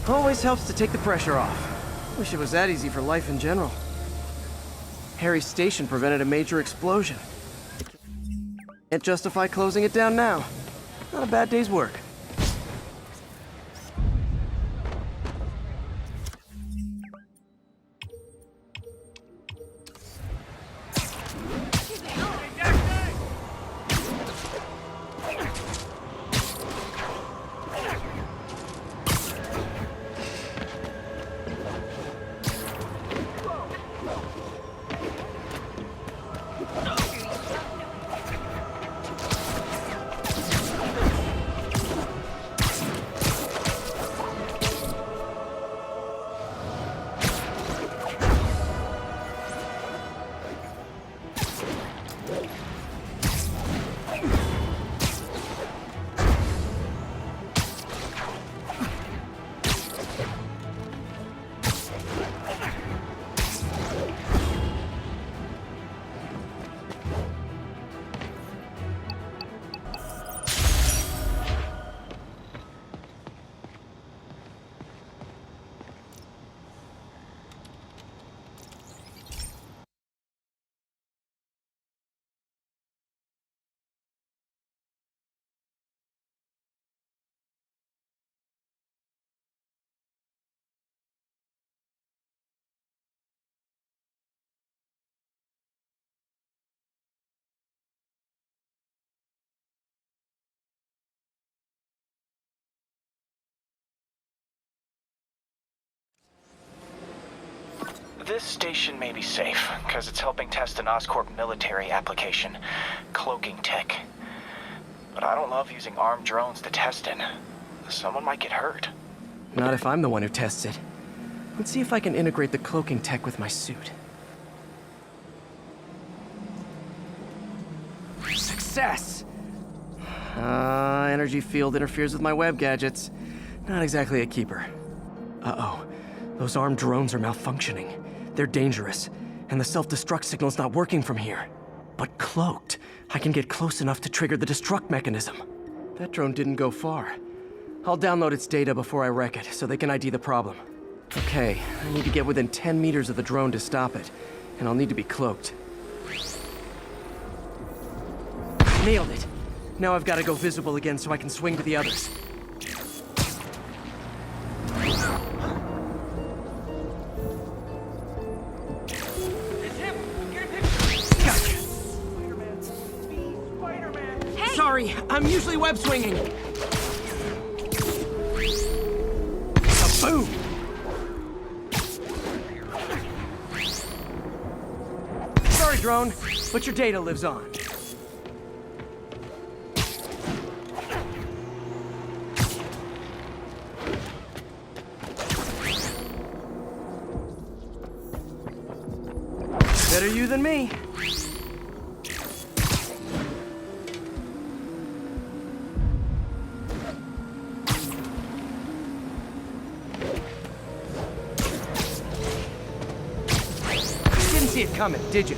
Always helps to take the pressure off. Wish it was that easy for life in general. Harry's station prevented a major explosion. Can't justify closing it down now. Not a bad day's work. This station may be safe, because it's helping test an Oscorp military application, cloaking tech. But I don't love using armed drones to test in. Someone might get hurt. Not if I'm the one who tests it. Let's see if I can integrate the cloaking tech with my suit. Success! Energy field interferes with my web gadgets. Not exactly a keeper. Uh-oh. Those armed drones are malfunctioning. They're dangerous, and the self-destruct signal's not working from here. But cloaked, I can get close enough to trigger the destruct mechanism. That drone didn't go far. I'll download its data before I wreck it, so they can ID the problem. Okay, I need to get within 10 meters of the drone to stop it, and I'll need to be cloaked. Nailed it! Now I've got to go visible again so I can swing to the others. Sorry, I'm usually web swinging. Boom! Sorry, drone, but your data lives on. Better you than me. Didn't see it coming, did you?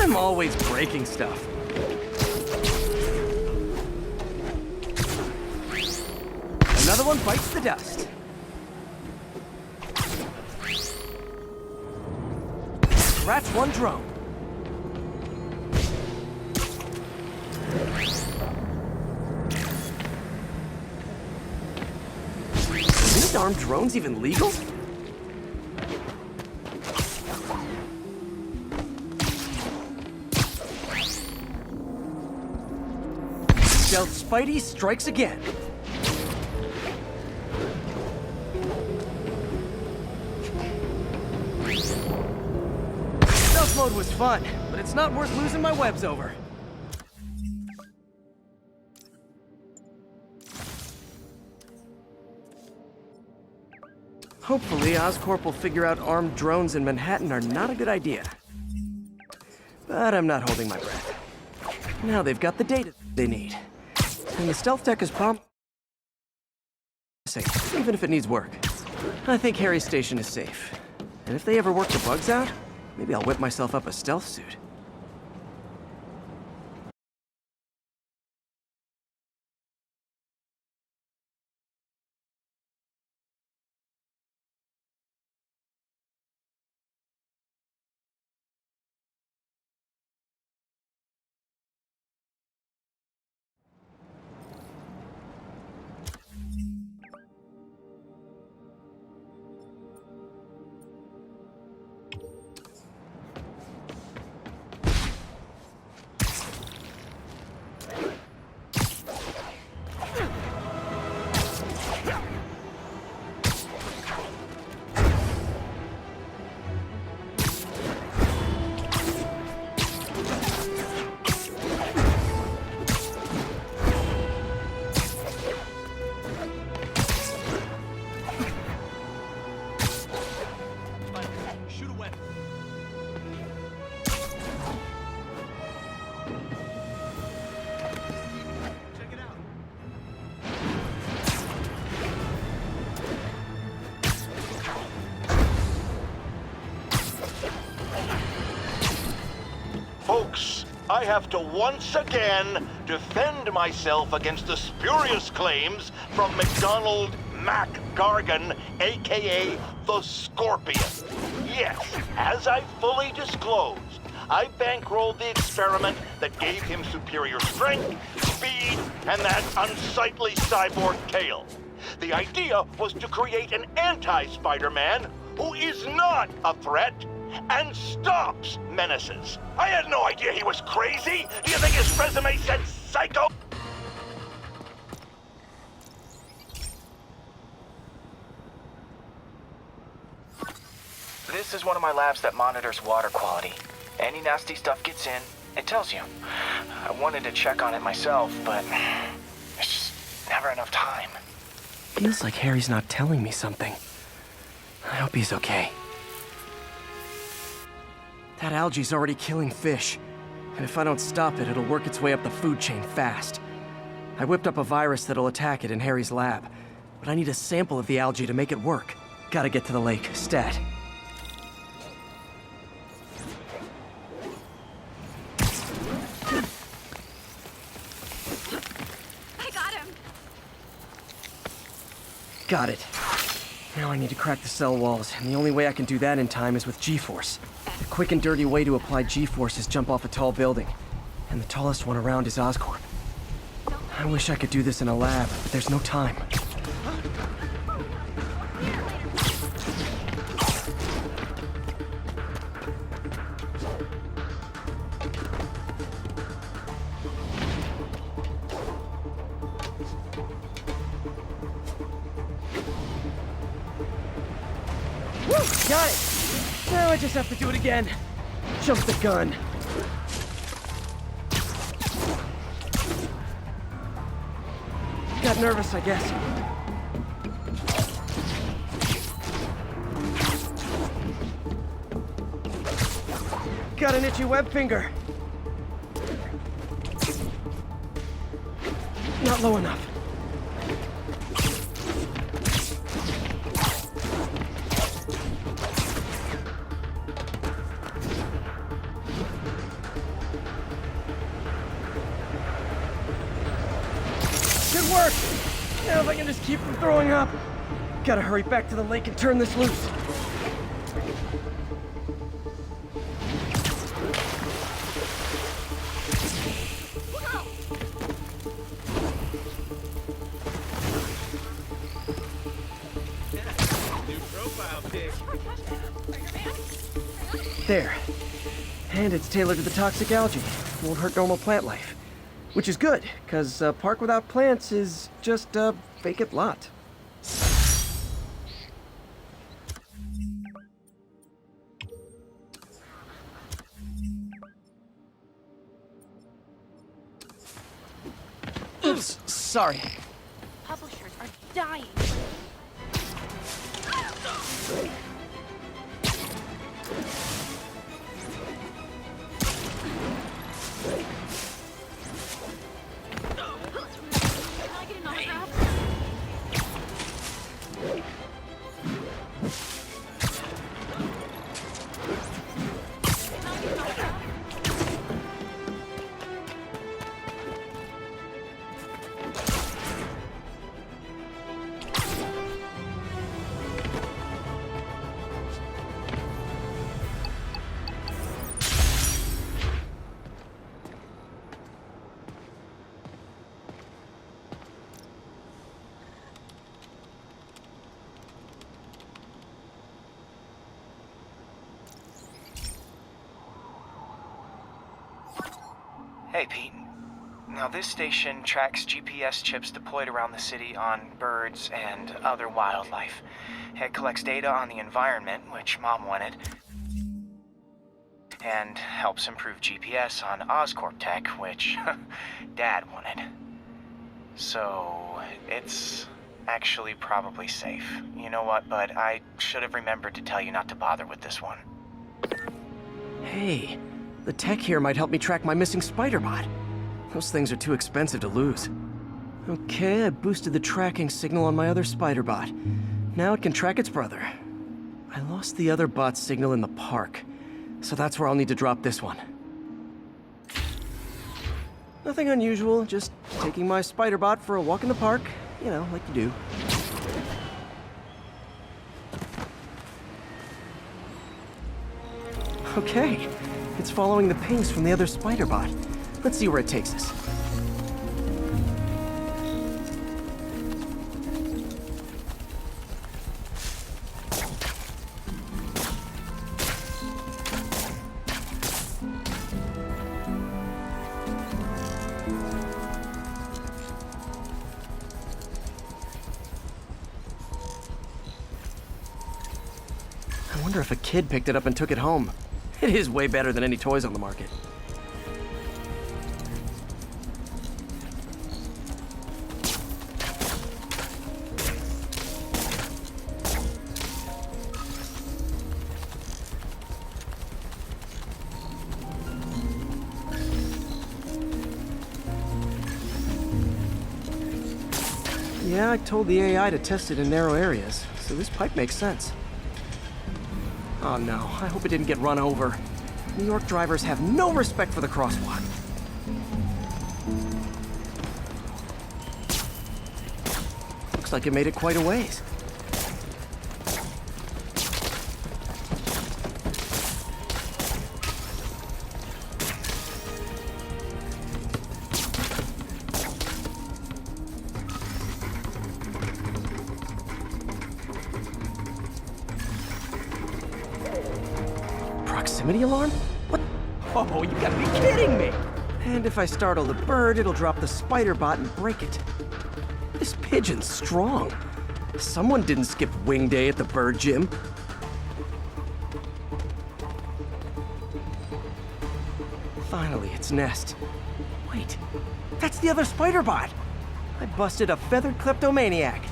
I'm always breaking stuff. Another one bites the dust. Scratch one drone. Are these armed drones even legal? Stealth Spidey strikes again. Stealth mode was fun, but it's not worth losing my webs over. Hopefully, Oscorp will figure out armed drones in Manhattan are not a good idea. But I'm not holding my breath. Now they've got the data they need. And the stealth tech is promising, even if it needs work. I think Harry's station is safe. And if they ever work the bugs out, maybe I'll whip myself up a stealth suit. Folks, I have to once again defend myself against the spurious claims from McDonald Mac Gargan, aka the Scorpion. Yes, as I fully disclosed, I bankrolled the experiment that gave him superior strength, speed, and that unsightly cyborg tail. The idea was to create an anti-Spider-Man who is not a threat and stops menaces. I had no idea he was crazy. Do you think his resume said psycho? This is one of my labs that monitors water quality. Any nasty stuff gets in, it tells you. I wanted to check on it myself, but there's just never enough time. Feels like Harry's not telling me something. I hope he's okay. That algae's already killing fish, and if I don't stop it, it'll work its way up the food chain fast. I whipped up a virus that'll attack it in Harry's lab, but I need a sample of the algae to make it work. Gotta get to the lake, stat. I got him! Got it. Now I need to crack the cell walls, and the only way I can do that in time is with G-force. The quick and dirty way to apply G-force is jump off a tall building, and the tallest one around is Oscorp. I wish I could do this in a lab, but there's no time. Woo! Got it! Now I just have to do it again. Jump the gun. Got nervous, I guess. Got an itchy web finger. Not low enough. Good work! Now if I can just keep from throwing up. Gotta hurry back to the lake and turn this loose. There. And it's tailored to the toxic algae. Won't hurt normal plant life. Which is good, because a park without plants is just a vacant lot. Oops, sorry. Publishers are dying. Can I get an autograph? Hey, Pete. Now, this station tracks GPS chips deployed around the city on birds and other wildlife. It collects data on the environment, which Mom wanted, and helps improve GPS on Oscorp tech, which Dad wanted. So, it's actually probably safe. You know what, bud? I should have remembered to tell you not to bother with this one. Hey, the tech here might help me track my missing spider-bot. Those things are too expensive to lose. Okay, I boosted the tracking signal on my other spider-bot. Now it can track its brother. I lost the other bot's signal in the park. So that's where I'll need to drop this one. Nothing unusual, just taking my spider bot for a walk in the park. You know, like you do. Okay, it's following the pings from the other spider bot. Let's see where it takes us. I wonder if a kid picked it up and took it home. It is way better than any toys on the market. Yeah, I told the AI to test it in narrow areas, so this pipe makes sense. Oh no, I hope it didn't get run over. New York drivers have no respect for the crosswalk. Looks like it made it quite a ways. Proximity alarm? What? Oh, you gotta be kidding me! And if I startle the bird, it'll drop the spider bot and break it. This pigeon's strong. Someone didn't skip wing day at the bird gym. Finally, its nest. Wait, that's the other spider bot! I busted a feathered kleptomaniac.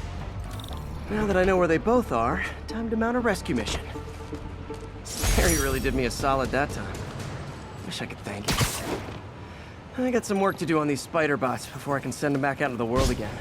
Now that I know where they both are, time to mount a rescue mission. Harry really did me a solid that time. Wish I could thank him. I got some work to do on these spider bots before I can send them back out into the world again.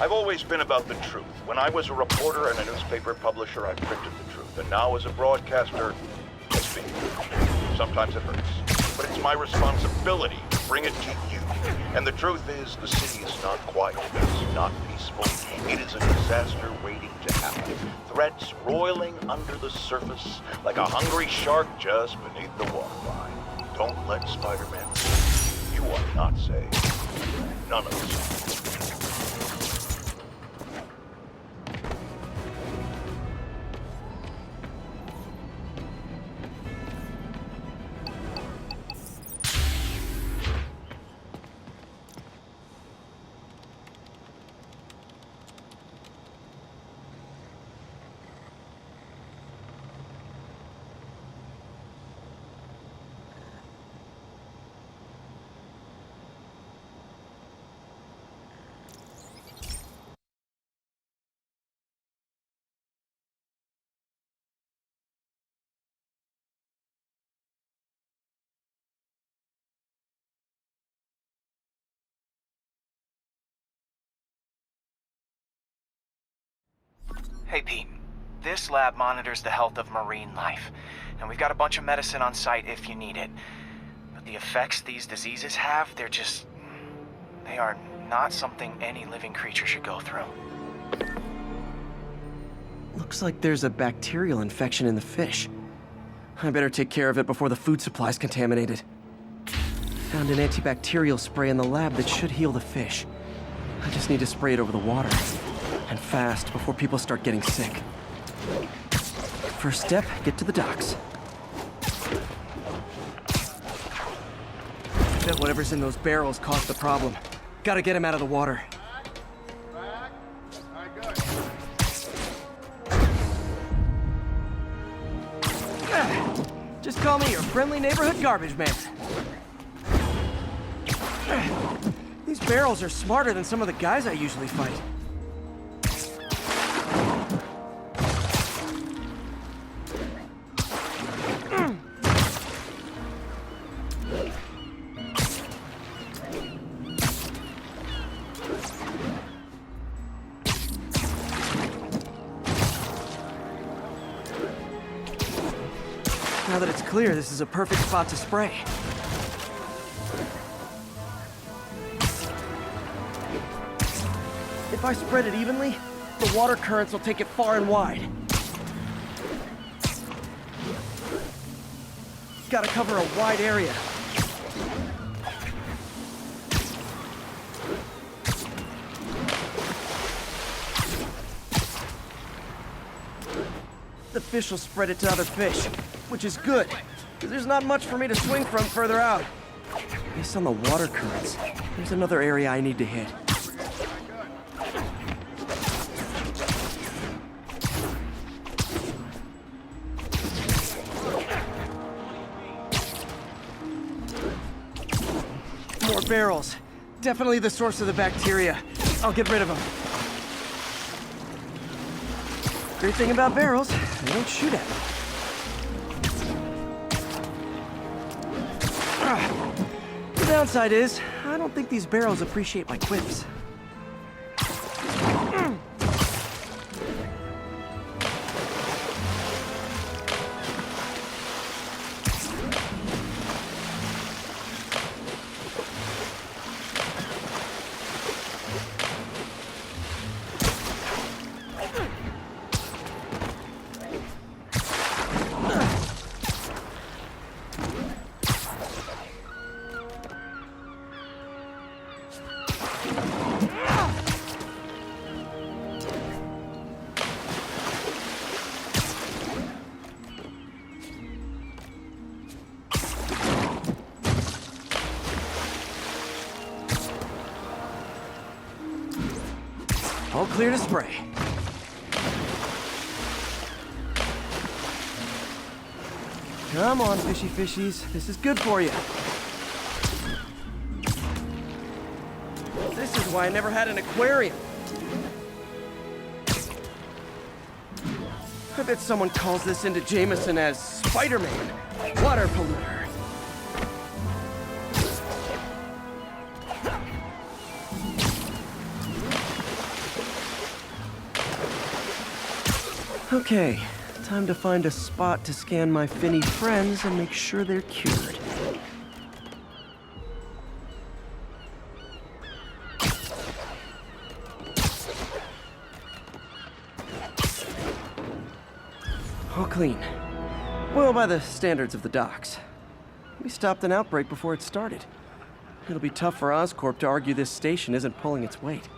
I've always been about the truth. When I was a reporter and a newspaper publisher, I printed the truth. And now as a broadcaster, I speak the truth. Sometimes it hurts. But it's my responsibility to bring it to you. And the truth is, the city is not quiet. It's not peaceful. It is a disaster waiting to happen. Threats roiling under the surface like a hungry shark just beneath the waterline. Don't let Spider-Man win. You are not safe. None of us are. Hey, Pete. This lab monitors the health of marine life, and we've got a bunch of medicine on site if you need it. But the effects these diseases have, they are not something any living creature should go through. Looks like there's a bacterial infection in the fish. I better take care of it before the food supply's contaminated. Found an antibacterial spray in the lab that should heal the fish. I just need to spray it over the water. And fast, before people start getting sick. First step, get to the docks. I bet whatever's in those barrels caused the problem. Gotta get him out of the water. Just call me your friendly neighborhood garbage man. These barrels are smarter than some of the guys I usually fight. Now that it's clear, this is a perfect spot to spray. If I spread it evenly, the water currents will take it far and wide. Gotta cover a wide area. The fish will spread it to other fish, which is good, because there's not much for me to swing from further out. Based on the water currents, there's another area I need to hit. More barrels. Definitely the source of the bacteria. I'll get rid of them. Great thing about barrels, they don't shoot at me. The downside is, I don't think these barrels appreciate my quips. All clear to spray. Come on, fishy fishies. This is good for you. This is why I never had an aquarium. I bet someone calls this into Jameson as Spider-Man, water polluter. Okay, time to find a spot to scan my finny friends and make sure they're cured. All clean. Well, by the standards of the docks. We stopped an outbreak before it started. It'll be tough for Oscorp to argue this station isn't pulling its weight.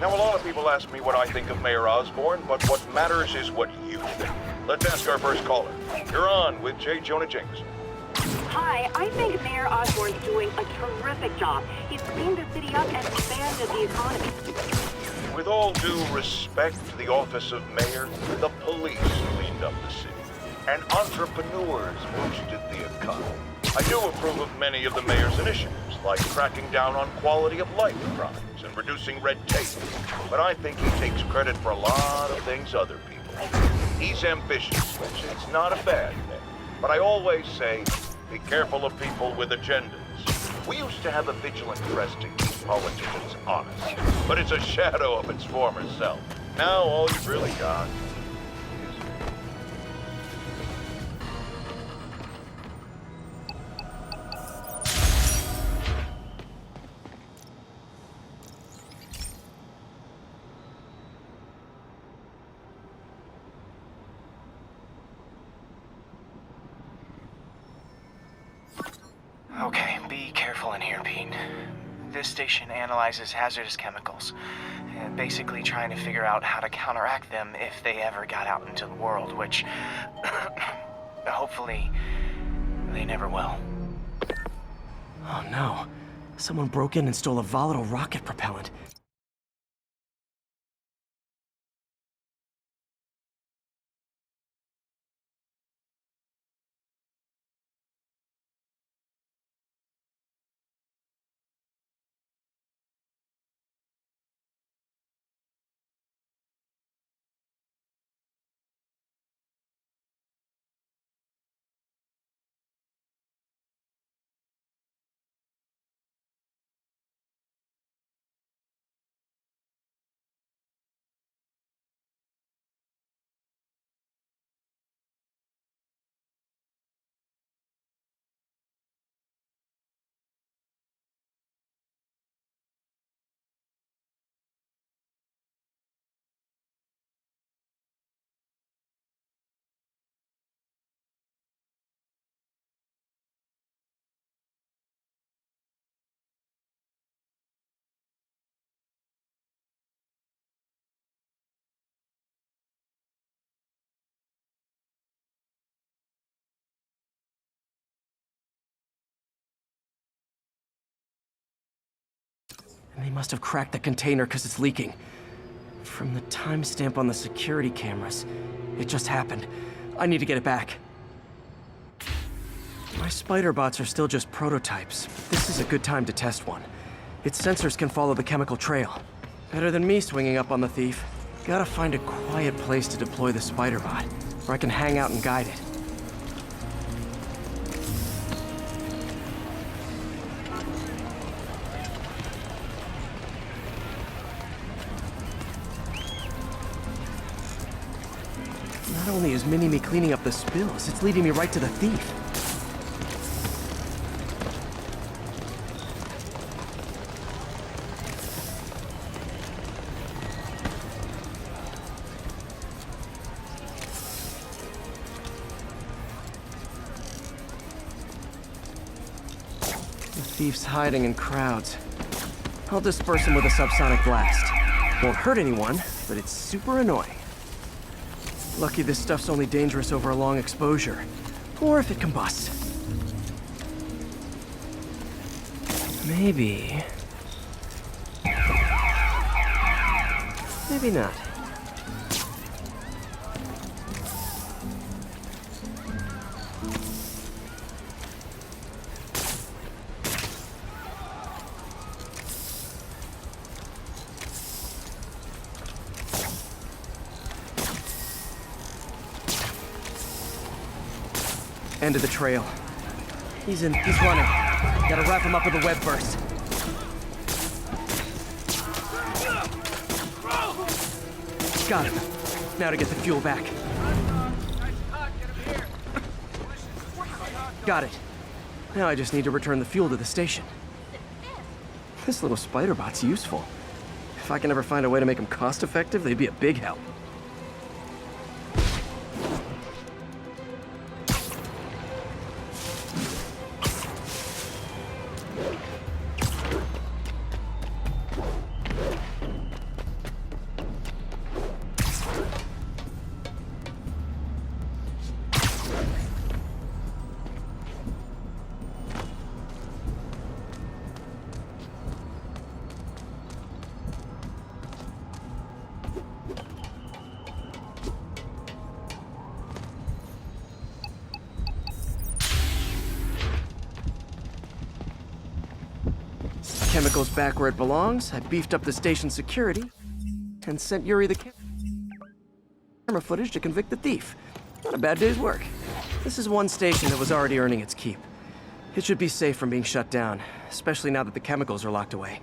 Now, a lot of people ask me what I think of Mayor Osborn, but what matters is what you think. Let's ask our first caller. You're on with J. Jonah Jameson. Hi, I think Mayor Osborn's doing a terrific job. He's cleaned the city up and expanded the economy. With all due respect to the office of mayor, the police cleaned up the city, and entrepreneurs boosted the economy. I do approve of many of the mayor's initiatives, like cracking down on quality of life crimes and reducing red tape. But I think he takes credit for a lot of things other people. He's ambitious, which is not a bad thing. But I always say, be careful of people with agendas. We used to have a vigilant press to keep politicians honest, but it's a shadow of its former self. Now all you've really got is... Okay, be careful in here, Pete. This station analyzes hazardous chemicals, and basically trying to figure out how to counteract them if they ever got out into the world, which hopefully they never will. Oh no. Someone broke in and stole a volatile rocket propellant. And they must have cracked the container because it's leaking. From the timestamp on the security cameras, it just happened. I need to get it back. My spider bots are still just prototypes. This is a good time to test one. Its sensors can follow the chemical trail. Better than me swinging up on the thief. Gotta find a quiet place to deploy the spider bot, where I can hang out and guide it. Not only is Mini-Me cleaning up the spills, it's leading me right to the thief. The thief's hiding in crowds. I'll disperse him with a subsonic blast. Won't hurt anyone, but it's super annoying. Lucky this stuff's only dangerous over a long exposure. Or if it combusts. Maybe... maybe not. End of the trail. He's running. Gotta wrap him up with a web burst. Got him. Now to get the fuel back. Got it. Now I just need to return the fuel to the station. This little spider bot's useful. If I can ever find a way to make them cost-effective, they'd be a big help. chemicals back where it belongs, I beefed up the station's security, and sent Yuri the camera footage to convict the thief. Not a bad day's work. This is one station that was already earning its keep. It should be safe from being shut down, especially now that the chemicals are locked away.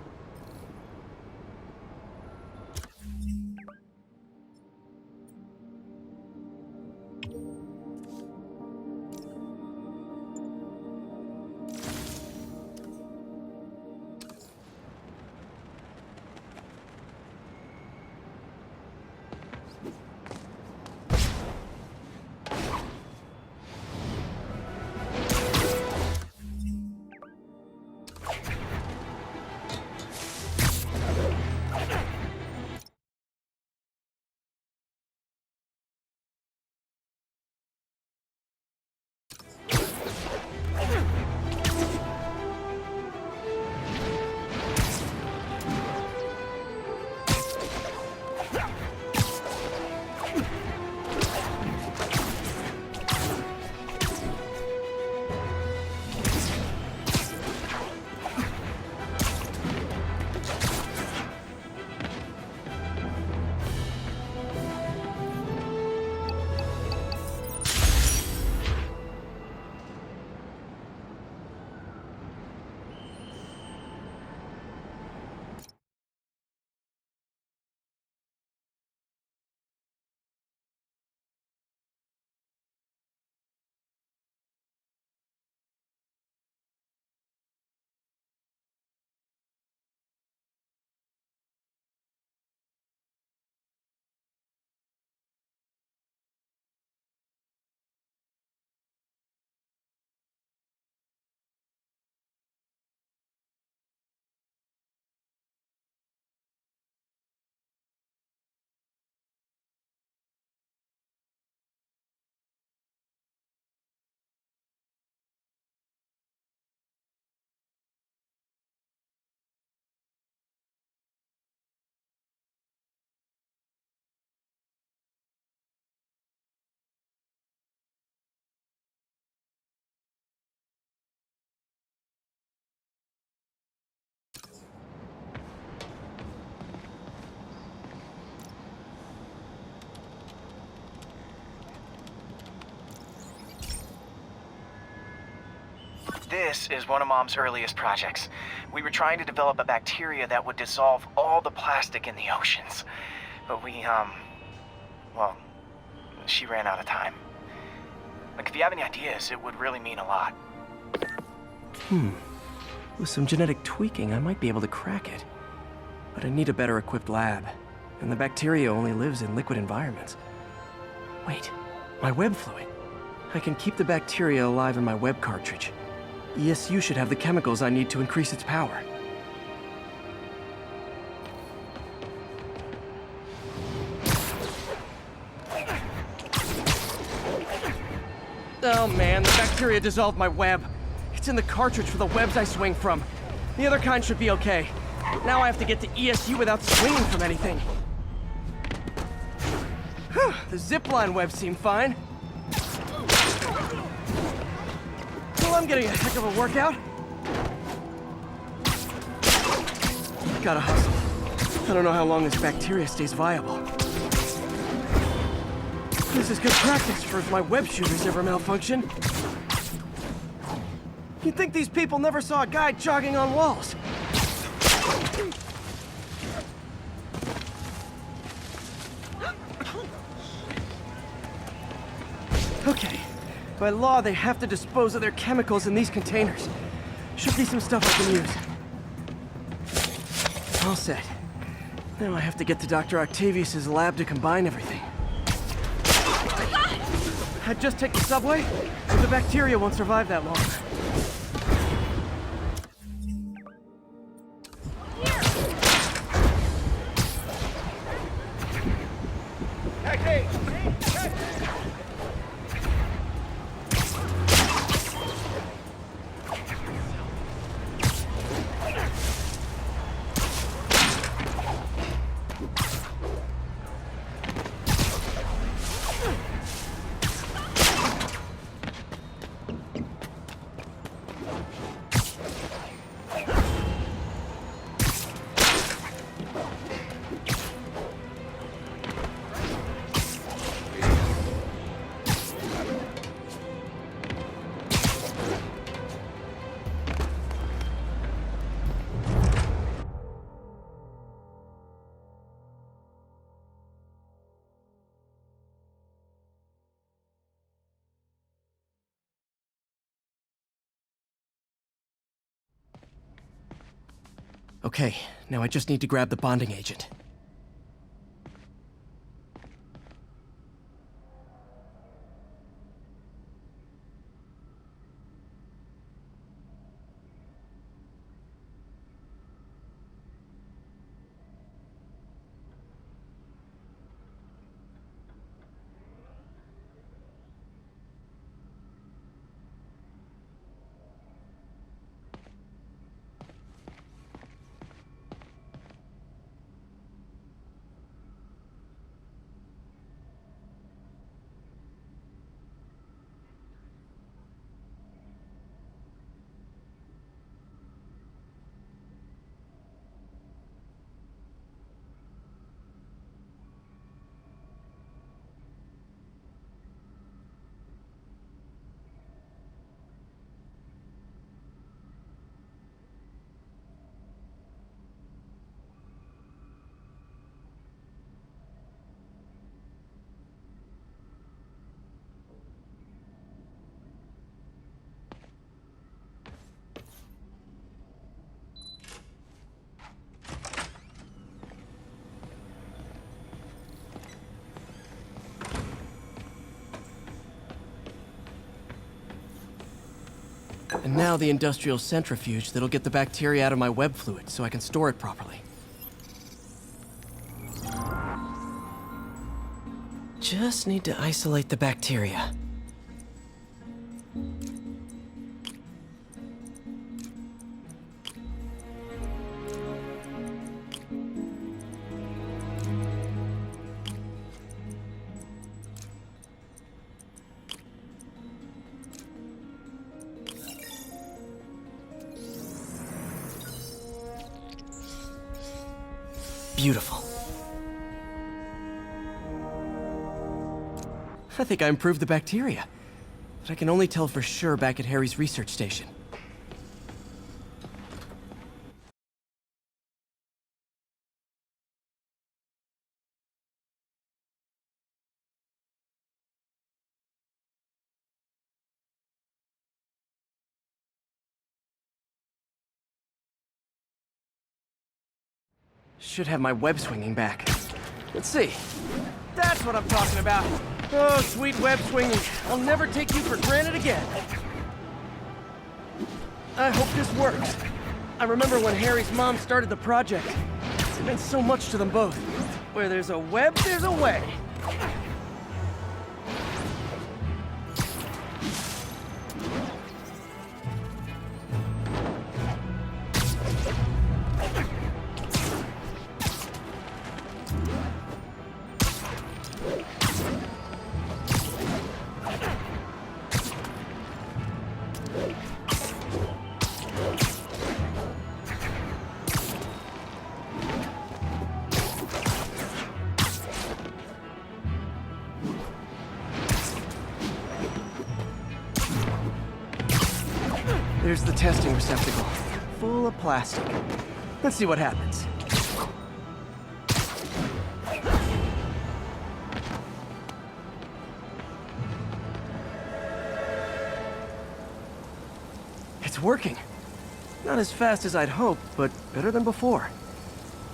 This is one of Mom's earliest projects. We were trying to develop a bacteria that would dissolve all the plastic in the oceans. But well, she ran out of time. Like, if you have any ideas, it would really mean a lot. With some genetic tweaking, I might be able to crack it. But I need a better equipped lab. And the bacteria only lives in liquid environments. Wait, my web fluid. I can keep the bacteria alive in my web cartridge. ESU should have the chemicals I need to increase its power. Oh man, the bacteria dissolved my web. It's in the cartridge for the webs I swing from. The other kind should be okay. Now I have to get to ESU without swinging from anything. The zipline webs seem fine. Well, I'm getting a heck of a workout. Gotta hustle. I don't know how long this bacteria stays viable. This is good practice for if my web shooters ever malfunction. You'd think these people never saw a guy jogging on walls. Okay. By law, they have to dispose of their chemicals in these containers. Should be some stuff I can use. All set. Now I have to get to Dr. Octavius's lab to combine everything. I'd just take the subway, but the bacteria won't survive that long. Okay, now I just need to grab the bonding agent. And now the industrial centrifuge that'll get the bacteria out of my web fluid so I can store it properly. Just need to isolate the bacteria. Beautiful. I think I improved the bacteria, but I can only tell for sure back at Harry's research station. Should have my web swinging back. Let's see. That's what I'm talking about. Oh, sweet web swinging. I'll never take you for granted again. I hope this works. I remember when Harry's mom started the project. It meant so much to them both. Where there's a web, there's a way. There's the testing receptacle, full of plastic. Let's see what happens. It's working. Not as fast as I'd hoped, but better than before.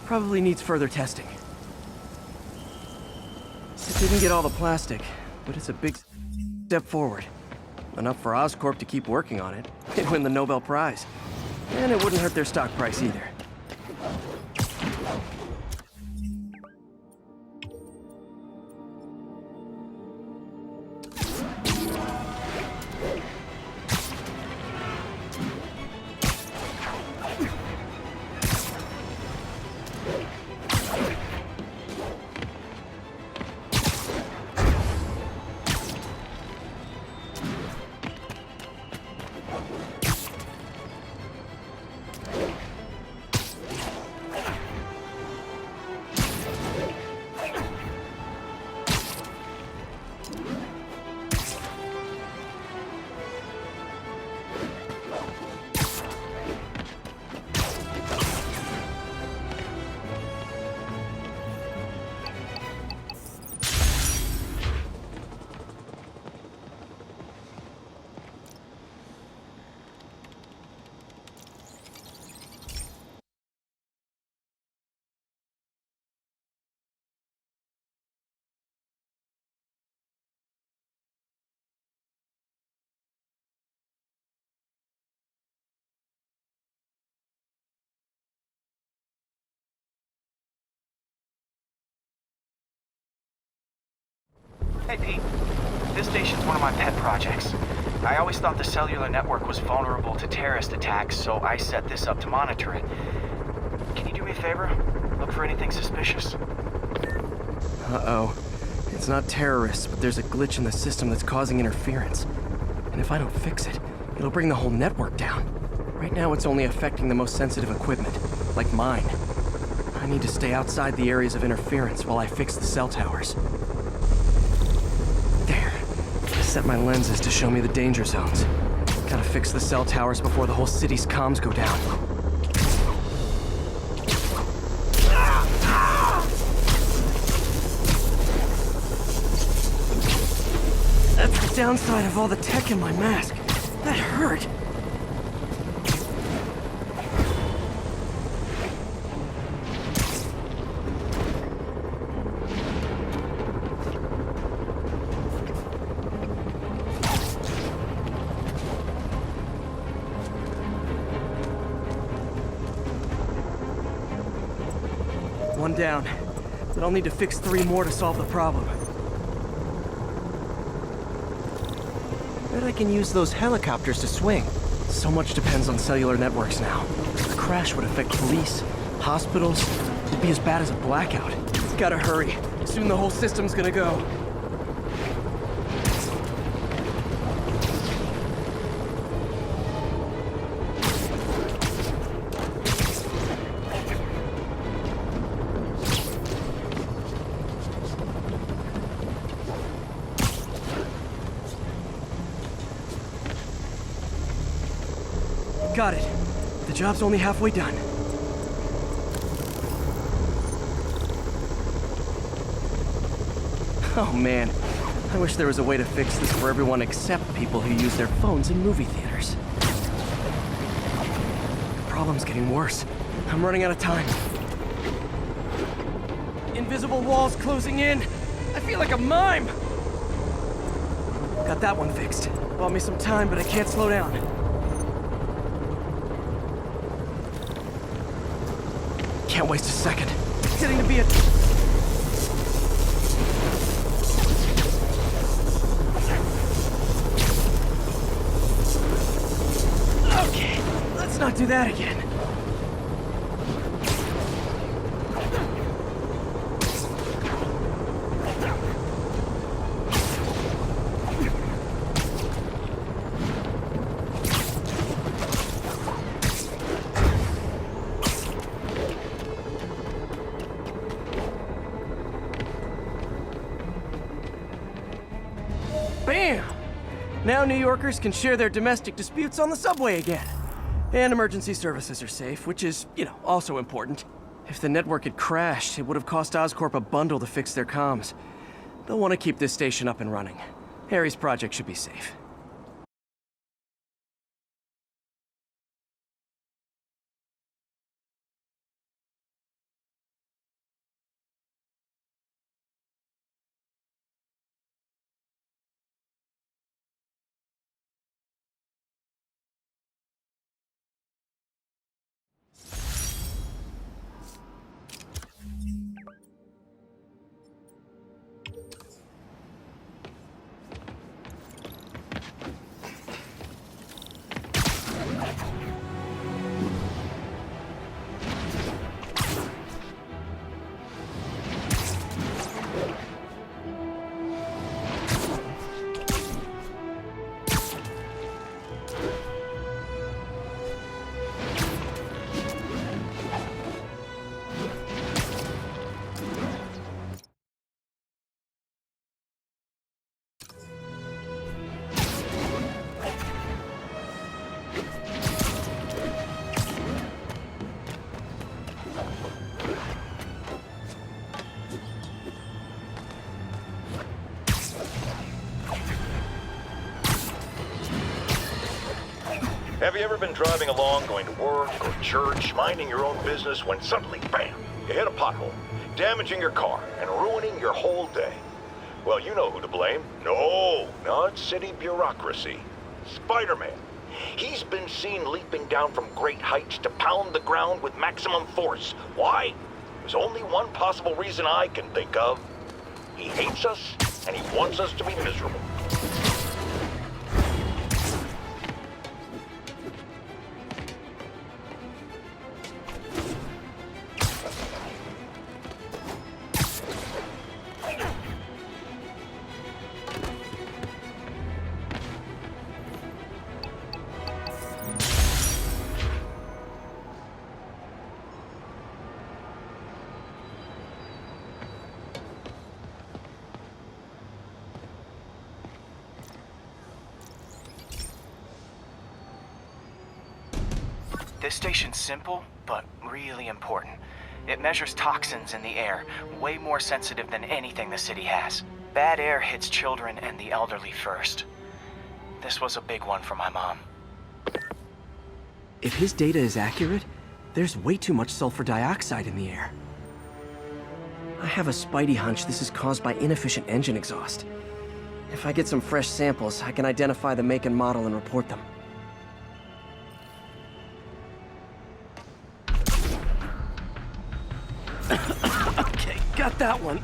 Probably needs further testing. It didn't get all the plastic, but it's a big step forward. Enough for Oscorp to keep working on it. They'd win the Nobel Prize. And it wouldn't hurt their stock price either. Hey, Pete. This station's one of my pet projects. I always thought the cellular network was vulnerable to terrorist attacks, so I set this up to monitor it. Can you do me a favor? Look for anything suspicious. Uh-oh. It's not terrorists, but there's a glitch in the system that's causing interference. And if I don't fix it, it'll bring the whole network down. Right now, it's only affecting the most sensitive equipment, like mine. I need to stay outside the areas of interference while I fix the cell towers. There. I set my lenses to show me the danger zones. Gotta fix the cell towers before the whole city's comms go down. That's the downside of all the tech in my mask. That hurt. One down, but I'll need to fix 3 more to solve the problem. Bet I can use those helicopters to swing. So much depends on cellular networks now. A crash would affect police, hospitals. It'd be as bad as a blackout. Gotta hurry. Soon the whole system's gonna go. Got it. The job's only halfway done. Oh man, I wish there was a way to fix this for everyone except people who use their phones in movie theaters. The problem's getting worse. I'm running out of time. Invisible walls closing in. I feel like a mime. Got that one fixed. Bought me some time, but I can't slow down. Can't waste a second. It's getting to be a... Okay, let's not do that again. Bam! Now New Yorkers can share their domestic disputes on the subway again. And emergency services are safe, which is, also important. If the network had crashed, it would have cost Oscorp a bundle to fix their comms. They'll want to keep this station up and running. Harry's project should be safe. Have you ever been driving along, going to work or church, minding your own business, when suddenly, bam, you hit a pothole, damaging your car and ruining your whole day? Well, you know who to blame. No, not city bureaucracy. Spider-Man. He's been seen leaping down from great heights to pound the ground with maximum force. Why? There's only one possible reason I can think of. He hates us and he wants us to be miserable. This station's simple, but really important. It measures toxins in the air, way more sensitive than anything the city has. Bad air hits children and the elderly first. This was a big one for my mom. If his data is accurate, there's way too much sulfur dioxide in the air. I have a spidey hunch this is caused by inefficient engine exhaust. If I get some fresh samples, I can identify the make and model and report them. Okay, got that one.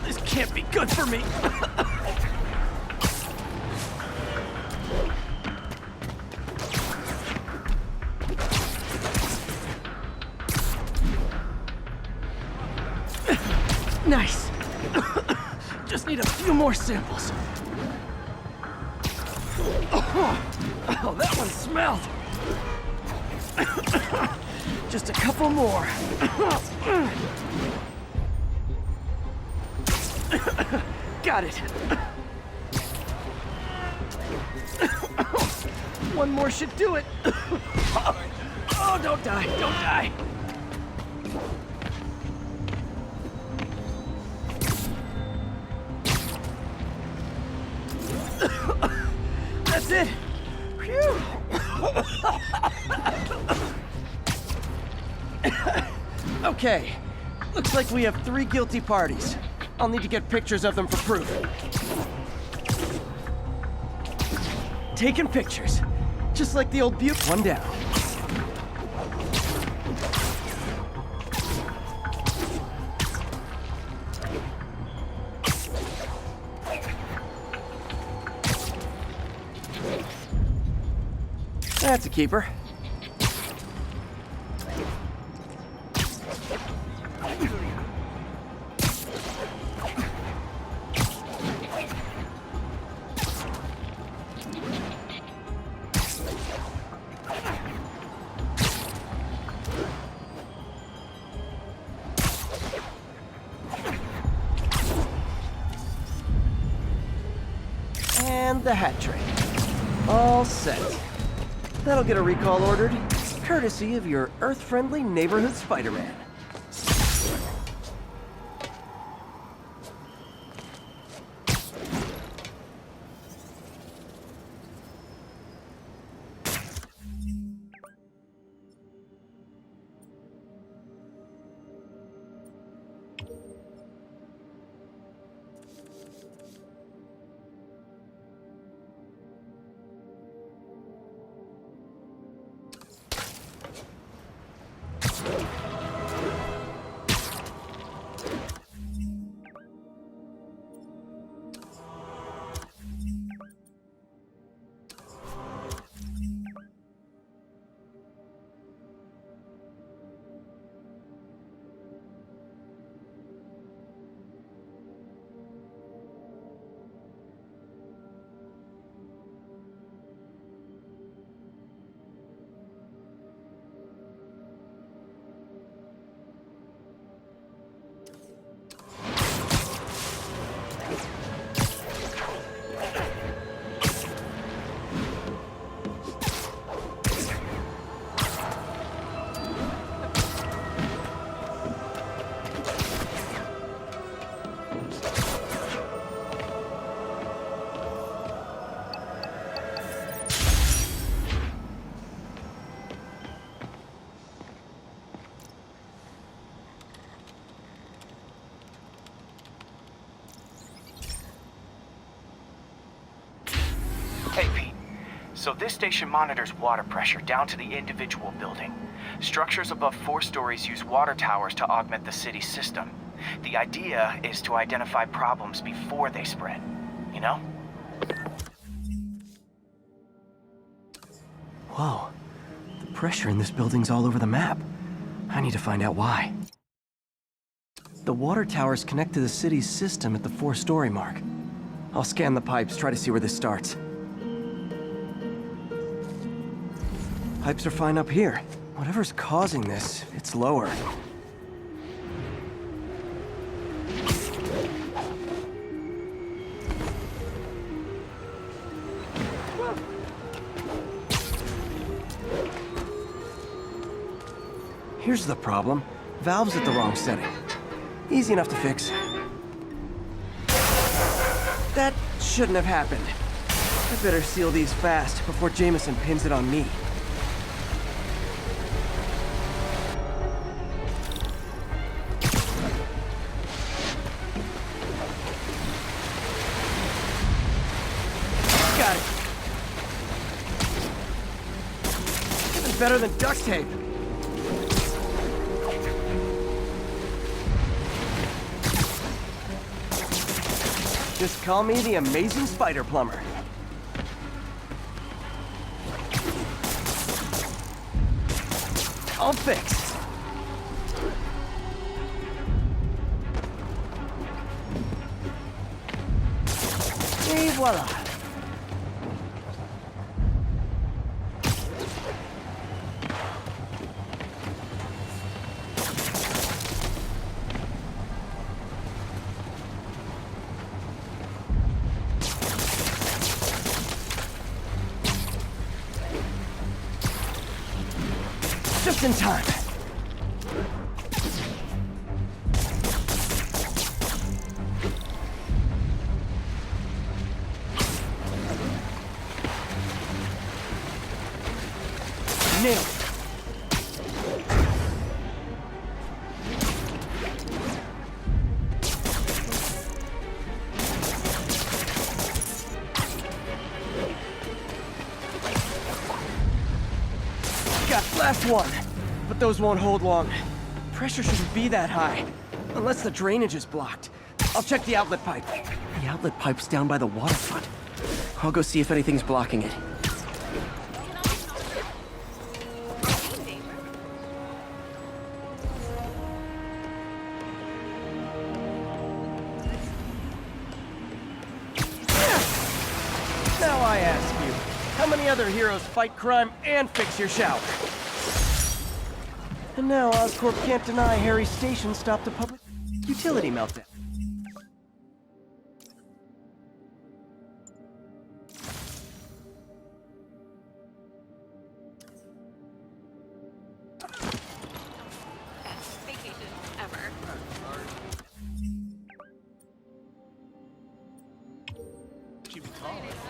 This can't be good for me. Nice. Just need a few more samples. Oh, that one smelled. Just a couple more. Got it. One more should do it. Oh, don't die, don't die. That's it. Phew. Okay, looks like we have 3 guilty parties. I'll need to get pictures of them for proof. Taking pictures, just like the old Butte. One down. That's a keeper. And the hat trick. All set. That'll get a recall ordered, courtesy of your Earth-friendly neighborhood Spider-Man. So this station monitors water pressure down to the individual building. Structures above 4 stories use water towers to augment the city's system. The idea is to identify problems before they spread, you know? Whoa. The pressure in this building's all over the map. I need to find out why. The water towers connect to the city's system at the 4-story mark. I'll scan the pipes, try to see where this starts. Pipes are fine up here. Whatever's causing this, it's lower. Here's the problem. Valve's at the wrong setting. Easy enough to fix. That shouldn't have happened. I better seal these fast before Jameson pins it on me. Got it. This is better than duct tape. Just call me the amazing spider plumber. All fixed. Et voila. Just in time. Nailed it. Got last one. But those won't hold long. Pressure shouldn't be that high. Unless the drainage is blocked. I'll check the outlet pipe. The outlet pipe's down by the waterfront. I'll go see if anything's blocking it. Now I ask you, how many other heroes fight crime and fix your shower? And now Oscorp can't deny Harry's station stopped a public utility meltdown. Vacation ever. She was calling.